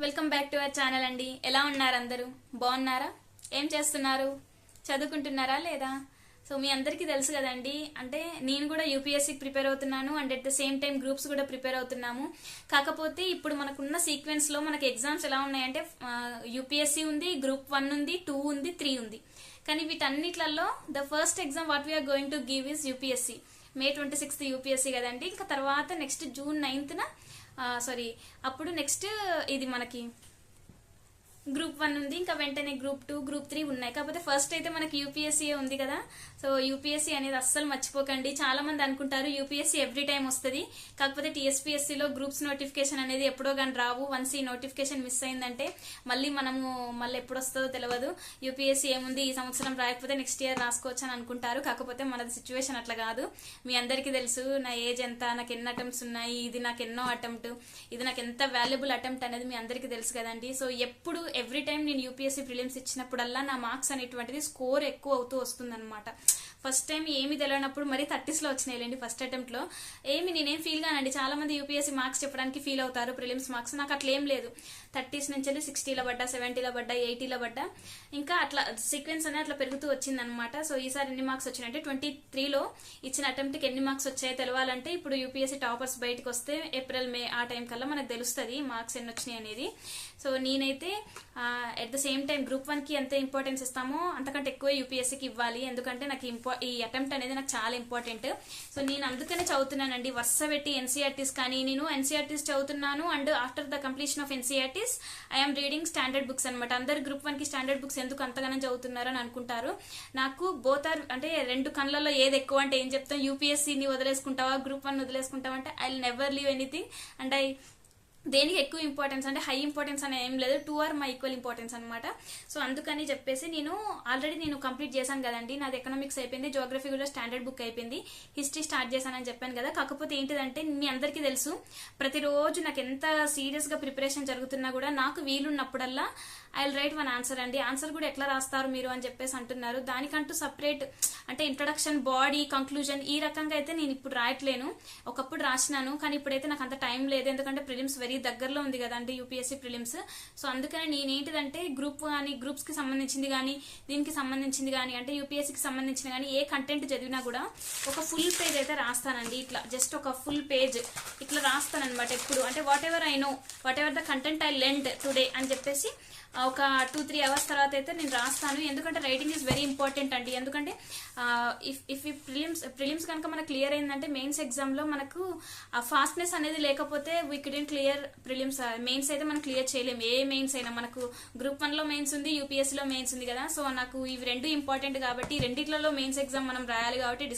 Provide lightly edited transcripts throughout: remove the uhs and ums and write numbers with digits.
Welcome back to our channel అండి. ఎలా ఉన్నారు అందరూ? బాగున్నారా? ఏం చేస్తున్నారు? చదువుకుంటున్నారా లేదా? సో మీ అందరికీ తెలుసు కదండి, అంటే నేను కూడా యూపీఎస్సీకి ప్రిపేర్ అవుతున్నాను and at the same time groups కూడా ప్రిపేర్ అవుతున్నాము. కాకపోతే ఇప్పుడు మనకున్న సీక్వెన్స్ లో మనకి ఎగ్జామ్స్ ఎలా ఉన్నాయంటే యూపీఎస్సీ ఉంది, గ్రూప్ 1 ఉంది, 2 ఉంది, 3 ఉంది. కానీ వీటన్నిట్లలో the first exam what we are going to give is UPSC. May 26th UPSC కదండి. ఇంకా తర్వాత నెక్స్ట్ June 9th అప్పుడు నెక్స్ట్ ఇది మనకి గ్రూప్ 1 ఉంది, ఇంకా వెంటనే గ్రూప్ 2, గ్రూప్ 3 ఉన్నాయి. కాకపోతే ఫస్ట్ అయితే మనకి యూపీఎస్సీ ఉంది కదా. సో యూపీఎస్సీ అనేది అస్సలు మర్చిపోకండి. చాలా మంది అనుకుంటారు యూపీఎస్సీ ఎవ్రీ టైం వస్తుంది, కాకపోతే టీఎస్పీఎస్సీలో గ్రూప్స్ నోటిఫికేషన్ అనేది ఎప్పుడో కానీ రావు. వన్స్ ఈ నోటిఫికేషన్ మిస్ అయిందంటే మళ్ళీ ఎప్పుడు వస్తుందో తెలియదు. యూపీఎస్సీ ఏముంది, ఈ సంవత్సరం రాయకపోతే నెక్స్ట్ ఇయర్ రాసుకోవచ్చు అని అనుకుంటారు. కాకపోతే మనది సిచ్యువేషన్ అట్లా కాదు. మీ అందరికీ తెలుసు నా ఏజ్ ఎంత, నాకు ఎన్ని అటెంప్ట్స్ ఉన్నాయి, ఇది నాకు ఎన్నో అటెంప్ట్, ఇది నాకు ఎంత వాల్యుబుల్ అటెంప్ట్ అనేది మీ అందరికీ తెలుసు కదండి. సో ఎప్పుడు ఎవ్రీ టైం నేను యూపీఎస్సీ ప్రిలిమ్స్ ఇచ్చినప్పుడల్లా నా మార్క్స్ అనేటువంటిది స్కోర్ ఎక్కువ అవుతూ వస్తుంది అనమాట. ఫస్ట్ టైం ఏమి తెలియనప్పుడు మరి 30s లో వచ్చినాయిలేండి. ఫస్ట్ అటెంప్ట్ లో నేనేం ఫీల్ కానండి. చాలా మంది యూపీఎస్సీ మార్క్స్ చెప్పడానికి ఫీల్ అవుతారు, ప్రిలిమ్స్ మార్క్స్. నాకు అట్లా ఏం లేదు. 30s నుంచి 60లో పడ్డా, 70లో పడ్డా, 80లో పడ్డా, ఇంకా అట్లా సీక్వెన్స్ అనేది అట్లా పెరుగుతూ వచ్చింది అనమాట. సో ఈసారి ఎన్ని మార్క్స్ వచ్చినాయంటే 23లో ఇచ్చిన అటెంప్ట్కి ఎన్ని మార్క్స్ వచ్చాయో తెలవాలంటే ఇప్పుడు యూపీఎస్సీ టాపర్స్ బయటకు వస్తే ఏప్రిల్ మే ఆ టైం కల్లా మనకు తెలుస్తుంది మార్క్స్ ఎన్ని వచ్చినాయి అనేది. సో నేనైతే at the same time group 1కి ఎంత ఇంపార్టెన్స్ ఇస్తామో అంతకంటే ఎక్కువ యూపీఎస్సీకి ఇవ్వాలి. ఎందుకంటే నాకు ఈ అటెంప్ట్ అనేది నాకు చాలా ఇంపార్టెంట్. సో నేను అందుకనే చదువుతున్నానండి వరుస పెట్టి. ఎన్సీఆర్టీస్ కానీ నేను ఎన్సీఆర్టీస్ చదువుతున్నాను and after the completion of NCERTs I'm reading standard books అనమాట. అందరు గ్రూప్ 1కి స్టాండర్డ్ బుక్స్ ఎందుకు అంతగానో చదువుతున్నారు అని అనుకుంటారు. నాకు బోత్ ఆర్ అంటే రెండు కళ్ళల్లో ఏది ఎక్కువ అంటే ఏం చెప్తాం, యూపీఎస్సీని వదిలేసుకుంటావా, గ్రూప్ 1 వదిలేసుకుంటావా అంటే I will never leave anything. And దేనికి ఎక్కువ ఇంపార్టెన్స్ అంటే హై ఇంపార్టెన్స్ అనే ఏం లేదు, 2 ఆర్ మై ఈక్వల్ ఇంపార్టెన్స్ అనమాట. సో అందుకని చెప్పేసి నేను ఆల్రెడీ కంప్లీట్ చేశాను కదండి. నాది ఎకనామిక్స్ అయిపోయింది, జోగ్రఫీ కూడా స్టాండర్డ్ బుక్ అయిపోయింది, హిస్టరీ స్టార్ట్ చేశానని చెప్పాను కదా. కాకపోతే ఏంటిదంటే మీ అందరికీ తెలుసు ప్రతిరోజు నాకు ఎంత సీరియస్ గా ప్రిపరేషన్ జరుగుతున్నా కూడా నాకు వీలున్నప్పుడల్లా ఐ విల్ రైట్ 1 ఆన్సర్ అండి. ఆన్సర్ కూడా ఎట్లా రాస్తారు మీరు అని చెప్పేసి అంటున్నారు. దానికంటూ సపరేట్ అంటే ఇంట్రడక్షన్, బాడీ, కంక్లూజన్ ఈ రకంగా అయితే నేను ఇప్పుడు రాయట్లేను. ఒకప్పుడు రాసినాను, కానీ ఇప్పుడైతే నాకు అంత టైం లేదు. ఎందుకంటే ప్రిలిమ్స్ వెరీ దగ్గరలో ఉంది కదండి యూపీఎస్సీ ప్రిలిమ్స్. సో అందుకని నేనేంటిదంటే గ్రూప్ కానీ, గ్రూప్స్ కి సంబంధించింది కానీ, దీనికి సంబంధించింది కానీ, అంటే యూపీఎస్సీకి సంబంధించిన కానీ ఏ కంటెంట్ చదివినా కూడా ఒక ఫుల్ పేజ్ అయితే రాస్తానండి. ఇట్లా జస్ట్ ఒక ఫుల్ పేజ్ ఇట్లా రాస్తాను అనమాట. ఎప్పుడు అంటే what ever I know, what ever the content I learned today అని చెప్పేసి ఒక 2-3 అవర్స్ తర్వాత అయితే నేను రాస్తాను. ఎందుకంటే రైటింగ్ ఈజ్ వెరీ ఇంపార్టెంట్ అండి. ఎందుకంటే ఇఫ్ ప్రిలిమ్స్ కనుక మనకు క్లియర్ అయిందంటే మెయిన్స్ ఎగ్జామ్ లో మనకు ఆ ఫాస్ట్నెస్ అనేది లేకపోతే we couldn't clear prelims. Mains అయితే మనం క్లియర్ చేయలేము. ఏ మెయిన్స్ అయినా మనకు గ్రూప్ 1లో మెయిన్స్ ఉంది, యూపీఎస్సీలో మెయిన్స్ ఉంది కదా. సో నాకు ఇవి రెండు ఇంపార్టెంట్ కాబట్టి రెండిట్లలో మెయిన్స్ ఎగ్జామ్ మనం రాయాలి కాబట్టి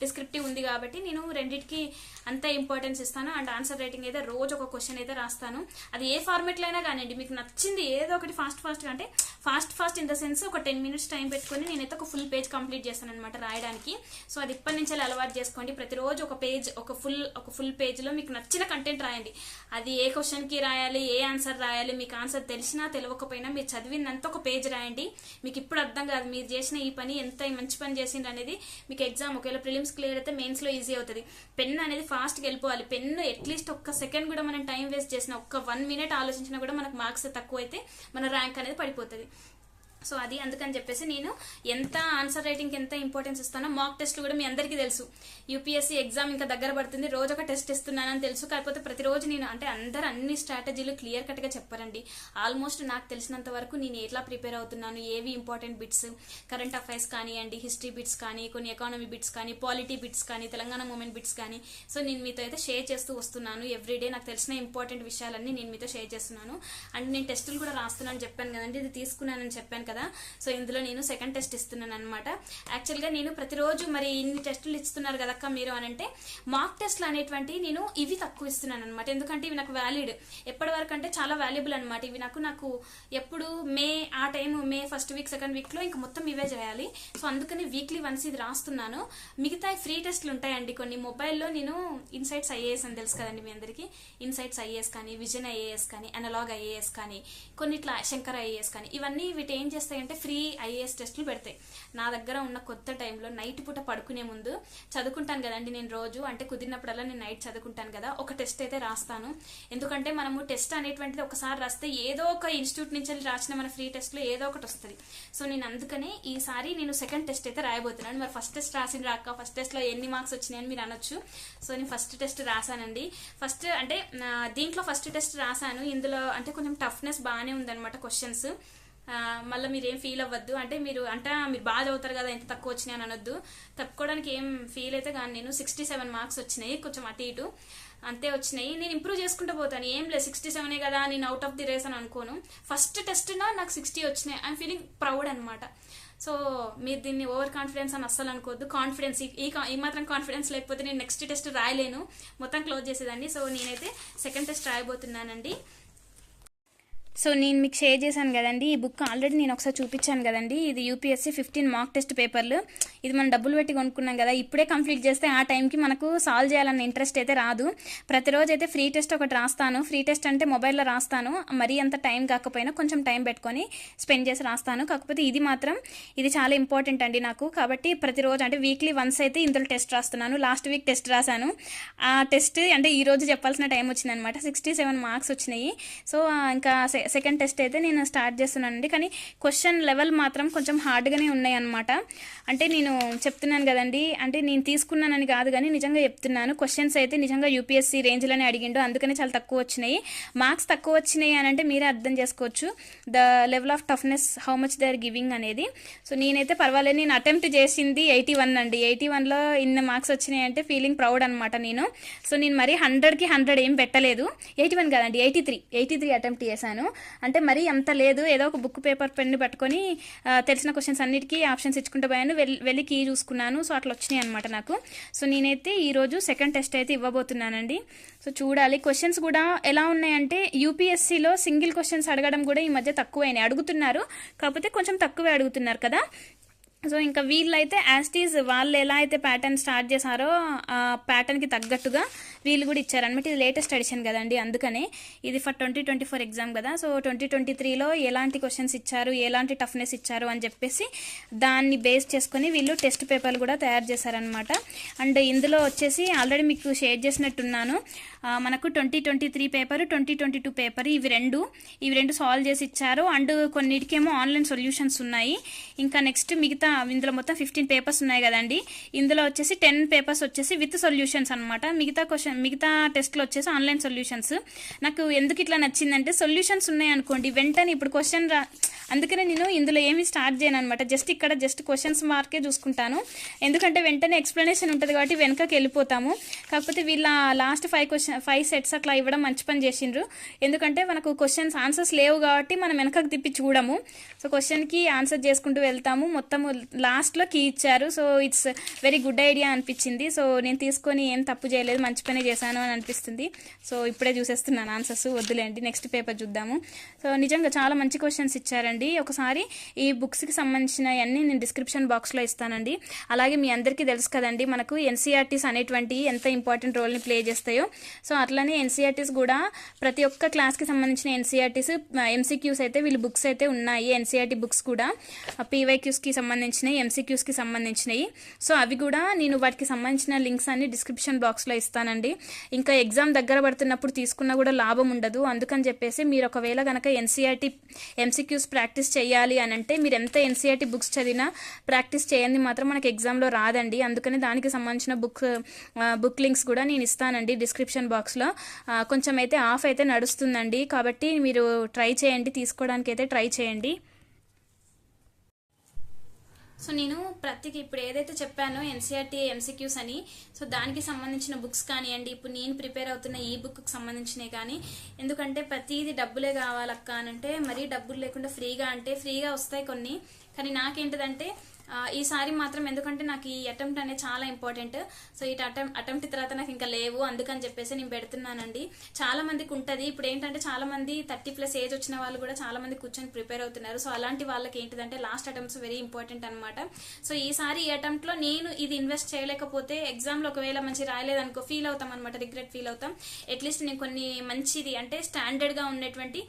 డిస్క్రిప్టివ్ ఉంది కాబట్టి నేను రెండింటికి అంత ఇంపార్టెన్స్ ఇస్తాను. అండ్ ఆన్సర్ రైటింగ్ అయితే రోజు ఒక క్వశ్చన్ అయితే రాస్తాను. అది ఏ ఫార్మెట్ లో అయినా కానివ్వండి, మీకు నచ్చింది ఏదో ఒకటి ఫాస్ట్ గా అంటే ఫాస్ట్ ఇన్ ద సెన్స్ ఒక 10 minutes టైం పెట్టుకుని నేనైతే ఒక ఫుల్ పేజ్ కంప్లీట్ చేస్తాను అనమాట రాయడానికి. సో అది ఇప్పటి నుంచి అలవాటు చేసుకోండి. ప్రతిరోజు ఒక పేజ్, ఒక ఫుల్ పేజ్ లో మీకు నచ్చిన కంటెంట్ రాయండి. అది ఏ క్వశ్చన్ కి రాయాలి, ఏ ఆన్సర్ రాయాలి, మీకు ఆన్సర్ తెలిసినా తెలియకపోయినా మీరు చదివినంత ఒక పేజ్ రాయండి. మీకు ఇప్పుడు అర్థం కాదు మీరు చేసిన ఈ పని ఎంత మంచి పని చేసింది అనేది. మీకు ఎగ్జామ్ ఒకవేళ ప్రిలిమ్స్ క్లియర్ అయితే మెయిన్స్ లో ఈజీ అవుతుంది. పెన్ అనేది ఫాస్ట్ గా వెళ్ళిపోవాలి. పెన్ అట్లీస్ట్ ఒక్క సెకండ్ కూడా మనం టైం వేస్ట్ చేసిన, ఒక్క 1 minute ఆలోచించినా కూడా మనకు మార్క్స్ తక్కువ అయితే మన ర్యాంక్ అనేది పడిపోతుంది. సో అది అందుకని చెప్పేసి నేను ఎంత ఆన్సర్ రైటింగ్ ఎంత ఇంపార్టెన్స్ ఇస్తానో. మాక్ టెస్ట్లు కూడా మీ అందరికీ తెలుసు. యూపీఎస్సీ ఎగ్జామ్ ఇంకా దగ్గర పడుతుంది, రోజు ఒక టెస్ట్ ఇస్తున్నానని తెలుసు. కాకపోతే ప్రతిరోజు నేను అంటే అందరు అన్ని స్ట్రాటజీలు క్లియర్ కట్ గా చెప్పారండి. ఆల్మోస్ట్ నాకు తెలిసినంత వరకు నేను ఎట్లా ప్రిపేర్ అవుతున్నాను, ఏవి ఇంపార్టెంట్ బిట్స్, కరెంట్ అఫైర్స్ కానివ్వండి, హిస్టరీ బిట్స్ కానీ, కొన్ని ఎకానమీ బిట్స్ కానీ, పాలిటీ బిట్స్ కానీ, తెలంగాణ మూమెంట్ బిట్స్ కానీ. సో నేను మీతో అయితే షేర్ చేస్తూ వస్తున్నాను. ఎవ్రీడే నాకు తెలిసిన ఇంపార్టెంట్ విషయాలన్నీ నేను మీతో షేర్ చేస్తున్నాను. అండ్ నేను టెస్టులు కూడా రాస్తున్నాను చెప్పాను కదండి, ఇది తీసుకున్నానని చెప్పాను కదా. సో ఇందులో నేను సెకండ్ టెస్ట్ ఇస్తున్నాను అనమాట. యాక్చువల్ గా నేను ప్రతిరోజు మరి ఇన్ని టెస్టులు ఇస్తున్నారు కదక్క మీరు అని అంటే మాక్ టెస్ట్లు అనేటువంటి నేను ఇవి తక్కువ ఇస్తున్నాను అనమాట. ఎందుకంటే ఇవి నాకు వ్యాలిడ్ ఎప్పటి వరకు అంటే చాలా వాల్యుబుల్ అనమాట. ఇవి నాకు ఎప్పుడు మే ఆ time May first week second week లో ఇంకా మొత్తం ఇవే చేయాలి. సో అందుకని వీక్లీ వన్స్ ఇది రాస్తున్నాను. మిగతా ఫ్రీ టెస్ట్లు ఉంటాయండి కొన్ని మొబైల్లో. నేను ఇన్సైట్స్ ఐఏఎస్ అని తెలుసు కదండి మీ అందరికి. ఇన్సైట్స్ ఐఏఎస్ కానీ, విజన్ ఐఏఎస్ కానీ, అనలాగ్ ఐఏఎస్ కానీ, కొన్ని ఇట్లా శంకర్ ఐఏఎస్ కానీ, ఇవన్నీ వీటి ఏం చేస్తాయంటే ఫ్రీ ఐఏఎస్ టెస్టులు పెడతాయి. నా దగ్గర ఉన్న కొత్త టైంలో నైట్ పూట పడుకునే ముందు చదువుకుంటాను కదండి, నేను రోజు అంటే కుదిరినప్పుడల్లా నేను నైట్ చదువుకుంటాను కదా, ఒక టెస్ట్ అయితే రాస్తాను. ఎందుకంటే మనము టెస్ట్ అనేటువంటిది ఒకసారి రాస్తే ఏదో ఒక ఇన్స్టిట్యూట్ నుంచి రాసిన మన ఫ్రీ టెస్ట్లో ఏదో ఒకటి వస్తుంది. సో నేను అందుకనే ఈసారి నేను సెకండ్ టెస్ట్ అయితే రాయబోతున్నాను. మరి ఫస్ట్ టెస్ట్ రాసిన రాక ఫస్ట్ టెస్ట్లో ఎన్ని మార్క్స్ వచ్చినాయని మీరు అనొచ్చు. సో నేను ఫస్ట్ టెస్ట్ రాశానండి. ఫస్ట్ అంటే దీంట్లో ఫస్ట్ టెస్ట్ రాశాను. ఇందులో అంటే కొంచెం టఫ్నెస్ బాగానే ఉందన్నమాట క్వశ్చన్స్. మళ్ళీ మీరేం ఫీల్ అవ్వద్దు, అంటే మీరు బాగా చదువుతారు కదా ఎంత తక్కువ వచ్చినాయి అని అనొద్దు. తప్పుకోవడానికి ఏం ఫీల్ అయితే కానీ నేను 67 మార్క్స్ వచ్చినాయి, కొంచెం అటు ఇటు అంతే వచ్చినాయి. నేను ఇంప్రూవ్ చేసుకుంటూ పోతాను, ఏం లేదు 67 కదా నేను అవుట్ ఆఫ్ ది రేస్ అని అనుకోను. ఫస్ట్ టెస్ట్ నాకు 60 వచ్చినాయి, ఐఎమ్ ఫీలింగ్ ప్రౌడ్ అనమాట. సో మీరు దీన్ని ఓవర్ కాన్ఫిడెన్స్ అని అస్సలు అనుకోవద్దు. కాన్ఫిడెన్స్ ఈ మాత్రం కాన్ఫిడెన్స్ లేకపోతే నేను నెక్స్ట్ టెస్ట్ రాయలేను, మొత్తం క్లోజ్ చేసేదాన్ని. సో నేనైతే సెకండ్ టెస్ట్ రాయబోతున్నానండి. సో నేను మీకు షేర్ చేశాను కదండి ఈ బుక్, ఆల్రెడీ నేను ఒకసారి చూపించాను కదండి. ఇది యూపీఎస్సీ 15 మాక్ టెస్ట్ పేపర్లు. ఇది మనం డబ్బులు పెట్టి కొనుక్కున్నాం కదా, ఇప్పుడే కంప్లీట్ చేస్తే ఆ టైంకి మనకు సాల్వ్ చేయాలన్న ఇంట్రెస్ట్ అయితే రాదు. ప్రతిరోజు అయితే ఫ్రీ టెస్ట్ ఒకటి రాస్తాను. ఫ్రీ టెస్ట్ అంటే మొబైల్లో రాస్తాను, మరీ అంత టైం కాకపోయినా కొంచెం టైం పెట్టుకొని స్పెండ్ చేసి రాస్తాను. కాకపోతే ఇది చాలా ఇంపార్టెంట్ అండి నాకు. కాబట్టి ప్రతిరోజు అంటే వీక్లీ వన్స్ అయితే ఇందులో టెస్ట్ రాస్తున్నాను. లాస్ట్ వీక్ టెస్ట్ రాశాను. ఆ టెస్ట్ అంటే ఈ రోజు చెప్పాల్సిన టైం వచ్చిందనమాట. 67 మార్క్స్ వచ్చినాయి. సో ఇంకా సెకండ్ టెస్ట్ అయితే నేను స్టార్ట్ చేస్తున్నానండి. కానీ క్వశ్చన్ లెవెల్ మాత్రం కొంచెం హార్డ్గానే ఉన్నాయి అనమాట. అంటే నేను చెప్తున్నాను కదండి, అంటే నేను తీసుకున్నానని కాదు కానీ నిజంగా చెప్తున్నాను. క్వశ్చన్స్ అయితే నిజంగా యూపీఎస్సీ రేంజ్లోనే అడిగిండు, అందుకనే చాలా తక్కువ వచ్చినాయి. మార్క్స్ తక్కువ వచ్చినాయి అని అంటే మీరే అర్థం చేసుకోవచ్చు the level of toughness, how much they are giving అనేది. సో నేనైతే పర్వాలేదు, నేను అటెంప్ట్ చేసింది 81 అండి. 81లో ఇన్ని మార్క్స్ వచ్చినాయి అంటే ఫీలింగ్ ప్రౌడ్ అనమాట నేను. సో నేను మరి 100కి 100 ఏం పెట్టలేదు, 81 కాదండి 83 అటెంప్ట్ చేశాను. అంటే మరీ అంత లేదు, ఏదో ఒక బుక్ పేపర్ పెన్ను పట్టుకొని తెలిసిన క్వశ్చన్స్ అన్నిటికీ ఆప్షన్స్ ఇచ్చుకుంటూ పోయాను, వెళ్ళి కీ చూసుకున్నాను. సో అట్లా వచ్చినాయి అనమాట నాకు. సో నేనైతే ఈరోజు సెకండ్ టెస్ట్ అయితే ఇవ్వబోతున్నానండి. సో చూడాలి. క్వశ్చన్స్ కూడా ఎలా ఉన్నాయంటే యూపీఎస్సీలో సింగిల్ క్వశ్చన్స్ అడగడం కూడా ఈ మధ్య తక్కువైనాయి, అడుగుతున్నారు కాకపోతే కొంచెం తక్కువే అడుగుతున్నారు కదా. సో ఇంకా వీళ్ళైతే యాస్టీజ్ వాళ్ళు ఎలా అయితే ప్యాటర్న్ స్టార్ట్ చేశారో ఆ ప్యాటర్న్కి తగ్గట్టుగా వీళ్ళు కూడా ఇచ్చారనమాట. ఇది లేటెస్ట్ ఎడిషన్ కదండి, అందుకనే ఇది ఫర్ 2024 ఎగ్జామ్ కదా. సో 2023లో ఎలాంటి క్వశ్చన్స్ ఇచ్చారు, ఎలాంటి టఫ్నెస్ ఇచ్చారు అని చెప్పేసి దాన్ని బేస్ చేసుకొని వీళ్ళు టెస్ట్ పేపర్లు కూడా తయారు చేశారనమాట. అండ్ ఇందులో వచ్చేసి ఆల్రెడీ మీకు షేర్ చేసినట్టున్నాను, మనకు 2023 పేపర్ 2022 పేపర్ ఇవి రెండు సాల్వ్ చేసి ఇచ్చారు. అండ్ కొన్నిటికేమో ఆన్లైన్ సొల్యూషన్స్ ఉన్నాయి. ఇంకా నెక్స్ట్ మిగతా ఇందులో మొత్తం 15 పేపర్స్ ఉన్నాయి కదండి, ఇందులో వచ్చేసి 10 పేపర్స్ వచ్చేసి విత్ సొల్యూషన్స్ అనమాట. మిగతా టెస్ట్లో వచ్చేసి ఆన్లైన్ సొల్యూషన్స్. నాకు ఎందుకు ఇట్లా నచ్చిందంటే సొల్యూషన్స్ ఉన్నాయి అనుకోండి వెంటనే ఇప్పుడు క్వశ్చన్ అందుకనే నేను ఇందులో ఏమి స్టార్ట్ చేయను అనమాట. జస్ట్ క్వశ్చన్స్ మార్కే చూసుకుంటాను, ఎందుకంటే వెంటనే ఎక్స్ప్లెనేషన్ ఉంటుంది కాబట్టి వెనకకి వెళ్ళిపోతాము. కాకపోతే వీళ్ళ లాస్ట్ 5 సెట్స్ అట్లా ఇవ్వడం మంచి పని చేసిండ్రు, ఎందుకంటే మనకు క్వశ్చన్స్ ఆన్సర్స్ లేవు కాబట్టి మనం వెనకకి తిప్పి చూడము. సో క్వశ్చన్కి ఆన్సర్ చేసుకుంటూ వెళ్తాము. మొత్తం లాస్ట్లో కీ ఇచ్చారు. So it's very good idea అనిపించింది. సో నేను తీసుకొని ఏం తప్పు చేయలేదు, మంచి పని చేశాను అని అనిపిస్తుంది. సో ఇప్పుడే చూసేస్తున్నాను ఆన్సర్స్, వద్దులేండి నెక్స్ట్ పేపర్ చూద్దాము. సో నిజంగా చాలా మంచి క్వశ్చన్స్ ఇచ్చారండి. ఒకసారి ఈ బుక్స్కి సంబంధించిన అన్నీ నేను డిస్క్రిప్షన్ బాక్స్లో ఇస్తానండి. అలాగే మీ అందరికీ తెలుసు కదండి మనకు ఎన్సీఆర్టీస్ అనేటువంటి ఎంత ఇంపార్టెంట్ రోల్ని ప్లే చేస్తాయో. సో అట్లనే ఎన్సీఆర్టీస్ కూడా ప్రతి ఒక్క క్లాస్కి సంబంధించిన ఎన్సీఆర్టీస్ ఎంసీక్యూస్ అయితే వీళ్ళు బుక్స్ అయితే ఉన్నాయి. ఎన్సీఆర్టీ బుక్స్ కూడా పీవైక్యూస్కి సంబంధించినవి, ఎంసీక్యూస్కి సంబంధించినవి. సో అవి కూడా నేను వాటికి సంబంధించిన లింక్స్ అన్ని డిస్క్రిప్షన్ బాక్స్లో ఇస్తానండి. ఇంకా ఎగ్జామ్ దగ్గర పడుతున్నప్పుడు తీసుకున్నా కూడా లాభం ఉండదు, అందుకని చెప్పేసి మీరు ఒకవేళ కనుక ఎన్సీఆర్టీ ఎంసీక్యూస్ ప్రాక్టీస్ చేయాలి అని అంటే మీరు ఎంత ఎన్సీఆర్టీ బుక్స్ చదివినా ప్రాక్టీస్ చేయండి మాత్రం మనకి ఎగ్జామ్లో రాదండి. అందుకని దానికి సంబంధించిన బుక్ లింక్స్ కూడా నేను ఇస్తానండి డిస్క్రిప్షన్ బాక్స్లో. కొంచెం అయితే ఆఫ్ అయితే నడుస్తుందండి, కాబట్టి మీరు ట్రై చేయండి, తీసుకోవడానికి అయితే ట్రై చేయండి. సో నేను ఇప్పుడు ఏదైతే చెప్పానో ఎన్సీఆర్టీ ఎంసీక్యూస్ అని, సో దానికి సంబంధించిన బుక్స్ కానివ్వండి, ఇప్పుడు నేను ప్రిపేర్ అవుతున్న ఈ బుక్కి సంబంధించినవి కానీ, ఎందుకంటే ప్రతిదీ డబ్బులే కావాలక్క అని అంటే మరీ డబ్బులు లేకుండా ఫ్రీగా వస్తాయి కొన్ని. కానీ నాకేంటిదంటే ఈసారి మాత్రం ఎందుకంటే నాకు ఈ అటెంప్ట్ అనేది చాలా ఇంపార్టెంట్. సో ఈ అటెంప్ట్ తర్వాత నాకు ఇంకా లేవు, అందుకని చెప్పేసి నేను పెడుతున్నానండి. చాలా మందికి ఉంటుంది. ఇప్పుడు ఏంటంటే చాలా మంది 30+ ఏజ్ వచ్చిన వాళ్ళు కూడా చాలా మంది కూర్చొని ప్రిపేర్ అవుతున్నారు. సో అలాంటి వాళ్ళకి ఏంటిదంటే లాస్ట్ అటెంప్ట్స్ వెరీ ఇంపార్టెంట్ అనమాట. సో ఈసారి ఈ అటెంప్ట్ లో నేను ఇది ఇన్వెస్ట్ చేయలేకపోతే ఎగ్జామ్ లో ఒకవేళ మంచి రాయలేదనుకో ఫీల్ అవుతాం అనమాట, రిగ్రెట్ ఫీల్ అవుతాం. అట్లీస్ట్ నేను కొన్ని మంచిది అంటే స్టాండర్డ్ గా ఉన్నటువంటి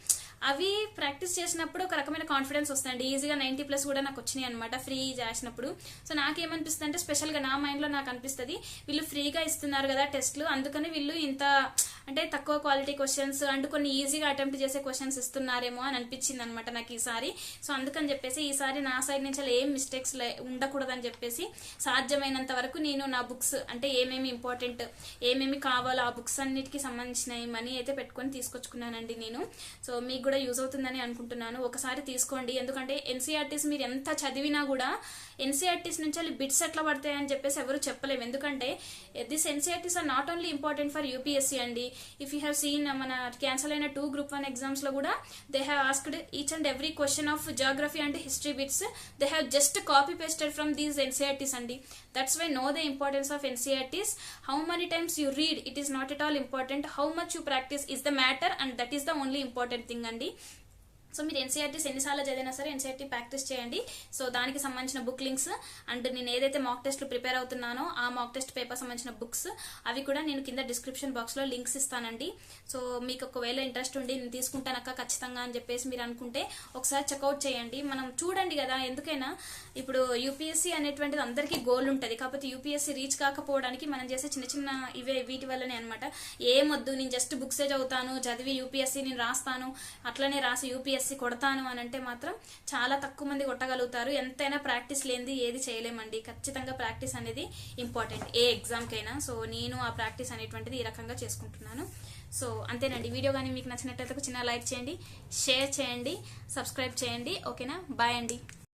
అవి ప్రాక్టీస్ చేసినప్పుడు ఒక రకమైన కాన్ఫిడెన్స్ వస్తాయండి. ఈజీగా 90+ కూడా నాకు వచ్చినాయి అనమాట ఫ్రీ చేసినప్పుడు. సో నాకేమనిపిస్తుంది అంటే స్పెషల్ గా నా మైండ్ లో నాకు అనిపిస్తుంది, వీళ్ళు ఫ్రీగా ఇస్తున్నారు కదా టెస్ట్లు, అందుకని వీళ్ళు ఇంత అంటే తక్కువ క్వాలిటీ క్వశ్చన్స్ అండ్ కొన్ని ఈజీగా అటెంప్ట్ చేసే క్వశ్చన్స్ ఇస్తున్నారేమో అని అనిపించింది అనమాట నాకు ఈసారి. సో అందుకని చెప్పేసి ఈసారి నా సైడ్ నుంచి అలా ఏం మిస్టేక్స్ ఉండకూడదని చెప్పేసి సాధ్యమైనంత వరకు నేను నా బుక్స్ అంటే ఏమేమి ఇంపార్టెంట్, ఏమేమి కావాలో ఆ బుక్స్ అన్నిటికీ సంబంధించిన మనీ అయితే పెట్టుకొని తీసుకొచ్చుకున్నానండి నేను. సో మీకు కూడా యూజ్ అవుతుందని అనుకుంటున్నాను. ఒకసారి తీసుకోండి, ఎందుకంటే ఎన్సీఆర్టీస్ మీరు ఎంత చదివినా కూడా ఎన్సీఆర్టీస్ నుంచి వాళ్ళు బిట్స్ ఎట్లా పడతాయని చెప్పేసి ఎవరు చెప్పలేము. ఎందుకంటే this NCERTs are not only important for UPSC అండి. ఇఫ్ యూ హ్యావ్ సీన్ మన క్యాన్సల్ అయిన 2 Group 1 ఎగ్జామ్స్ లో కూడా they have asked each and every question of geography and history bits they have just copy pasted from these NCERTs అండి. That's why know the importance of NCERTs. How many times you read, it is not at all important. How much you practice is the matter, and that is the only important thing andi. So మీరు NCERTs ఎన్నిసార్లు చదివినా సరే NCERT practice చేయండి. So దానికి సంబంధించిన book links and నేను ఏదైతే మాక్ టెస్ట్లు ప్రిపేర్ అవుతున్నానో ఆ మాక్ టెస్ట్ పేపర్ సంబంధించిన బుక్స్ అవి కూడా నేను కింద డిస్క్రిప్షన్ బాక్స్ లో లింక్స్ ఇస్తానండి. సో మీకు ఒకవేళ ఇంట్రెస్ట్ ఉండి నేను తీసుకుంటానక్క ఖచ్చితంగా అని చెప్పేసి మీరు అనుకుంటే ఒకసారి చెక్అవుట్ చేయండి. మనం చూడండి కదా, ఎందుకైనా ఇప్పుడు యూపీఎస్సీ అనేటువంటిది అందరికీ గోల్ ఉంటుంది, కాకపోతే యూపీఎస్సీ రీచ్ కాకపోవడానికి మనం చేసే చిన్న చిన్న వీటి వల్లనే అనమాట. ఏమొద్దు నేను జస్ట్ బుక్సే చదువుతాను, చదివి యూపీఎస్సీ నేను రాస్తాను, అట్లనే రాసి యూపీఎస్సీ కొడతాను అని అంటే మాత్రం చాలా తక్కువ మంది కొట్టగలుగుతారు. ఎంతైనా ప్రాక్టీస్ లేనిది ఏది చేయలేమండి. ఖచ్చితంగా ప్రాక్టీస్ అనేది ఇంపార్టెంట్ ఏ ఎగ్జామ్ కైనా. సో నేను ఆ ప్రాక్టీస్ అనేటువంటిది ఈ రకంగా చేసుకుంటున్నాను. సో అంతేనండి. వీడియో కానీ మీకు నచ్చినట్లయితే చిన్న లైక్ చేయండి, షేర్ చేయండి, సబ్స్క్రైబ్ చేయండి. ఓకేనా? బాయ్ అండి.